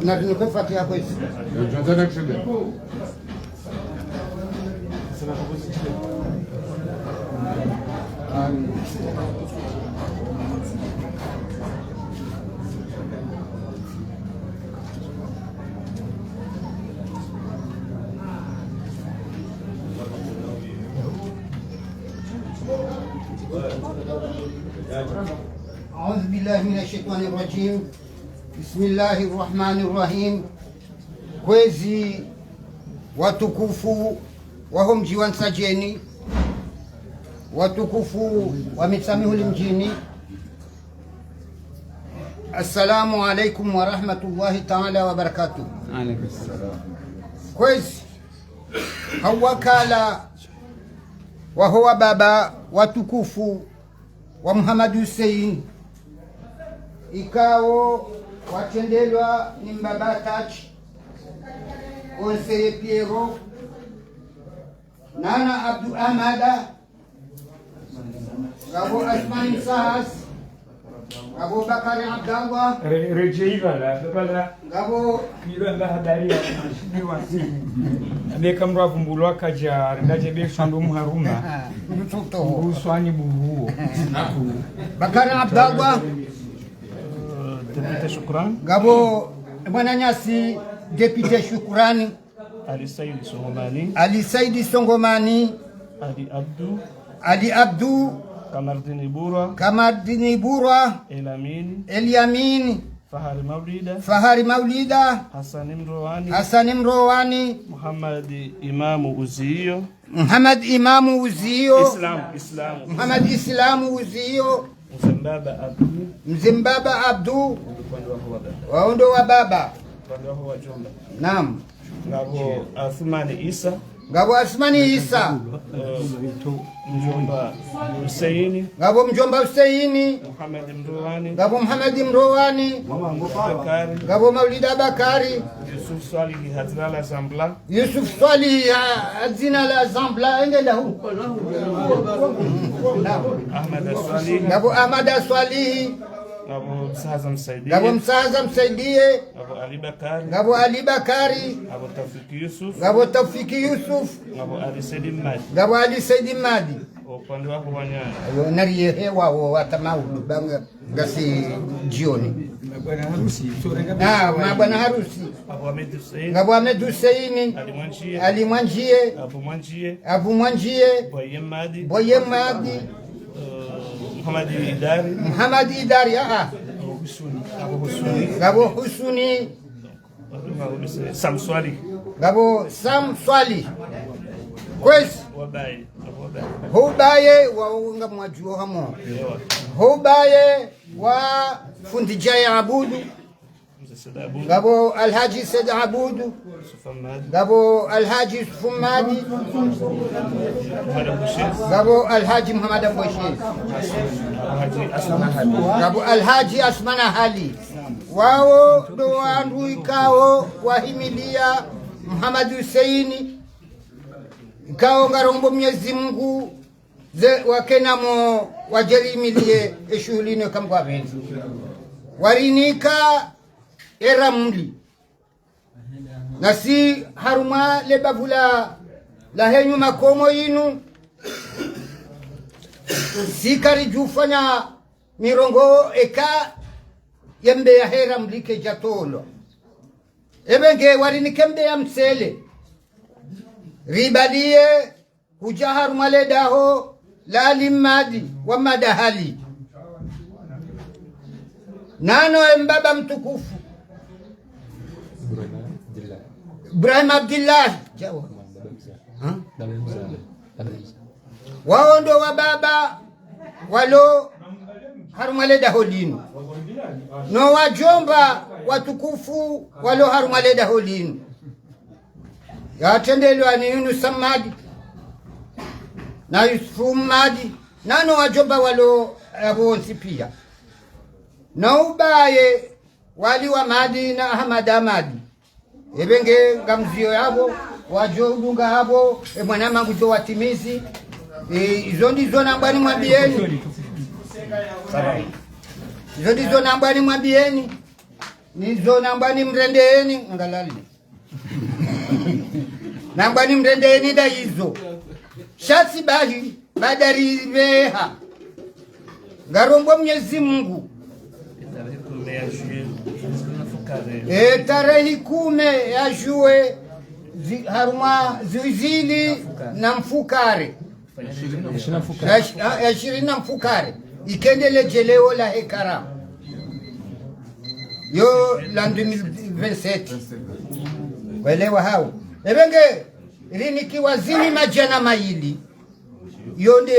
Na tunakufuatia kwa hizo. Tunataka kushinde. أعوذ بالله من الشيطان الرجيم. بسم الله الرحمن الرحيم. Kwezi watukufu wa mji wa Nsajeni, watukufu wa Mitsamihuli mjini, assalamu alaikum wa rahmatullahi ta'ala wa barakatuh. Alaikum salam. Kwezi hawakala wa huwa baba watukufu wa Muhammad Hussein ikao watendelwa ni mbaba tachi Onseye Piero Nana Abdu Ahmada Gabo Asmani Sahas Gabo Bakari Abdallah Rejeiva la bala Gabo kila la hadari ya mashini wasi ameka mravu mbulwa kaja ndaje be shandu muharuma mtoto uswani buhuo Bakari Abdallah Depute Shukran Gabo Bwana Nyasi Depute Shukrani Ali Saidi Songomani Ali Abdu Kamardini Burwa Eliamin Fahari Maulida Hasani Mrowani Muhammad Imamu Uziyo Muhammad Islamu Uziyo Mzimbaba Abdu Waondo wa baba Naam. Ngabo Athmani Isa Mjomba Huseini Ngabo Mjomba Huseini Ngabo Muhammad Mrowani Ngabo Maulida Bakari Yusuf Swalihi Hazina la Zambla engenda huko Ngabo Ahmad Swalihi Ngabo Msaza Msaidie Ngabo Ali Bakari Ngabo Tawfiki Yusuf Ngabo Ali Saidi Madi upande wako wanyana nariye hewa watamaudu banga gasi jioni bwana harusi Ngabo Ahmed Hussein Ali Mwanjie Abu Mwanjie Boye Madi Muhammad Idari Ngabo Husuni Ngabo Sam Swali Kwezi Hubaye waunga mwajuo hamo Hubaye wa Fundijaya Abudu Ngabo Alhaji Said Abudu Ngabo Alhaji Sufumadi Ngabo Alhaji Muhammad Mboshiz Ngabo Alhaji Asmana Hali wao ndo wandu ikao wahimilia Muhammad Hussein ikao ngarombo Mwenyezi Mungu ze wakenamo wajerimilie eshuhuline kamgwa benzi warinika era muli nasi haruma lebavula la henyu makomo yinu sikari jufanya mirongo eka yembe ya hera mlike jatolo ebenge warinike mbe ya msele ribadie kuja haruma ledaho la limadi wa madahali nano mbaba mtukufu Ibrahim Abdullah wao ndo wa baba walo harumaleda holinu no wajomba watukufu walo harumaleda holinu yatendelwa ni Yunus Samadi na Yusufu Madi nano wajomba walo abonsi pia na ubaye wali wa Madi na Ahmad Amadi ebenge ngamzio yabo wajo udunga habo mwana mangu jo watimizi Hizo ndizo nambani mwambieni. Hizo ndizo nambani mwambieni. Nizo nambani mrendeeni ngalali. Nambani mrendeeni da hizo. Shasi bahi badari veha. Garombo Mwenyezi Mungu. Tarehe 10 ya Jue haruma ziwizili na mfukare. Ya 20 na mfukare. Ikendele jeleo la hekara. Yo la 2027. Welewa hao. Ebenge riniki wazini majana maili. Yonde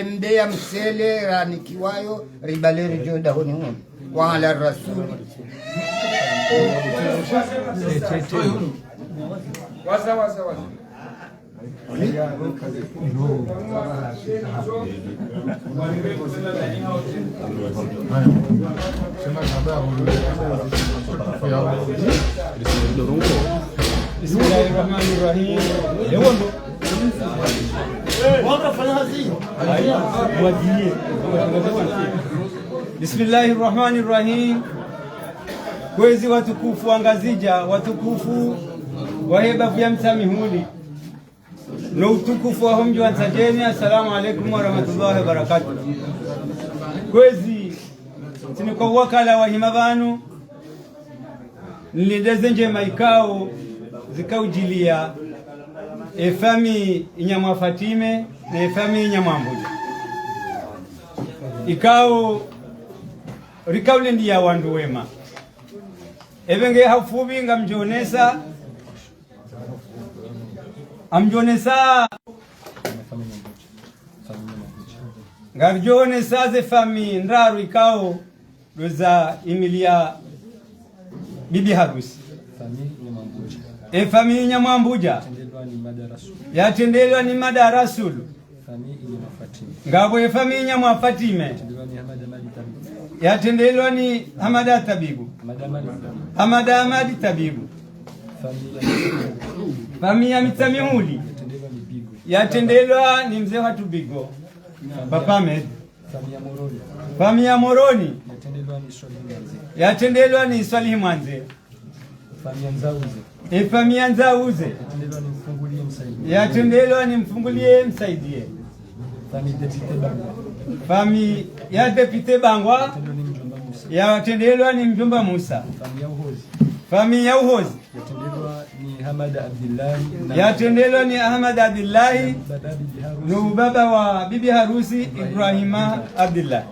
mde ya msele ranikiwayo ribaleri joda honi honi. Wa ala rasul. Waza. Bismillahirrahmanirrahim. Bismillahirrahmanirrahim. Kwezi watukufu angazija, watukufu waheba vya msamihuli na utukufu wa mji wa Nzajeni. Assalamu alaikum wa rahmatullahi wa barakatuh. Kwezi tiniko wakala wa himavanu nilideze njema ikao zikaujilia efami inyamwa Fatime na efami inyamwa Mbuja ikao rikaule ndiya wandu wema evenge hafubi ngamjonesa amjonesa ngarjonesa ze fami ndaru ikao doza imilia bibi harusi fami inyamwa Mbuja yatendelwa ni madarasulu ngabo efami inyamwa Fatime yatendelwa ni Hamada Tabibu Hamada Amadi Tabibu fami ya Mitsamihuli yatendelwa ni mzee wa Tubigo Papa Ahmed fami ya Moroni yatendelwa ni Swalihi Mwanze fami ya Nzauze yatendelwa ni Mfungulie Msaidie fami ya Depite Bangwa yatendelwa ni Mjomba Musa fami ya Uhozi yatendelwa ni Ahmad Abdullahi na baba wa bibi harusi Ibrahima Abdullahi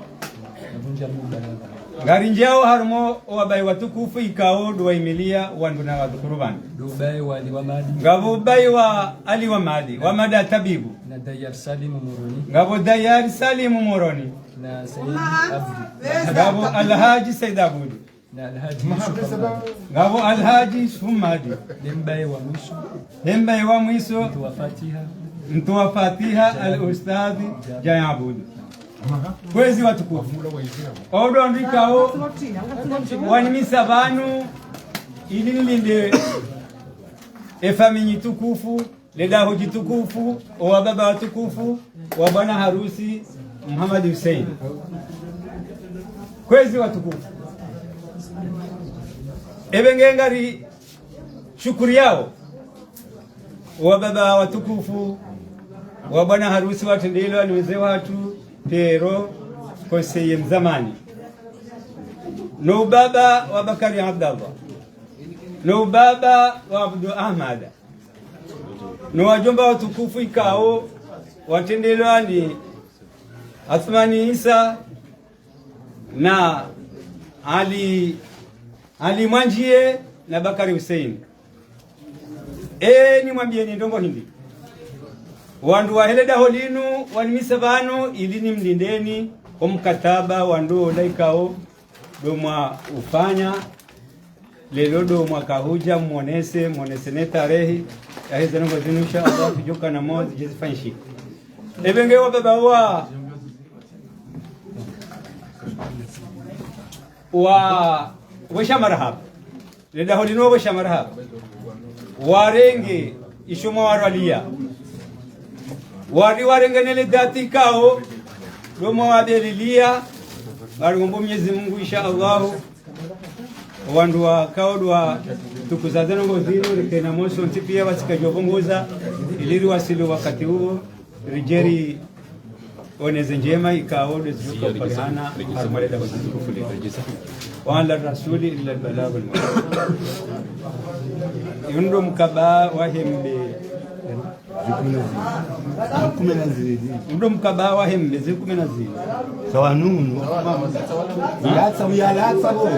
ngarinjao harumo wabai watukufu ikao duwaimilia wanduna wadhukuru bani ngabo bai wa Ali wa Madi wa Mada Tabibu na Dayar Salimu Moroni ngabo Dayar Salimu Moroni na Sayyid Abdi ngabo Alhaji Said Abudi na Alhaji Yusuf ngabo Alhaji Sumadi Lembai wa Mwiso Mtuwa Fatiha Al-Ustadhi Jaya Abudu. Kwezi watukufu odo ndikao wanimisa banu ili nilinde efami tukufu ledaho jitukufu wa baba watukufu wa bwana harusi Muhammad Hussein. Kwezi watukufu ebengengari shukuri yao wa baba watukufu wa bwana harusi watendelwa ni wazee watu pero koseye mzamani no baba wa Bakari Abdallah no baba wa Abdul Ahmad no wajomba watukufu ikao watendelwa ni Athmani Isa na Ali Mwanjie na Bakari Hussein. Ni mwambieni ndongo hindi wandu wa heleda holinu wanimisa vanu ilini mlindeni kwa mkataba wandu laikao domwa ufanya lelo domwa kahuja mwonese ne tarehi ya hizi nungo zinusha Allah kujuka na mozi jizifanyishi ebenge wa baba wa wesha marhaba leda holinu wesha marhaba warenge ishuma warwalia wari warengenele dhati kao domo wabelilia warumbo Mwenyezi Mungu insha Allah wandu wa kaodwa tukuzazana ngozino likena moso ntipia wasikajobongoza iliri wasili wakati huo rijeri oneze njema ikaode zuka palihana harmaleda wazizuku wala rasuli illa balagul yundo mkaba wahembe ndo mkaba wahembe zikumenazili sawa nunu yatsa uyala yatsa bo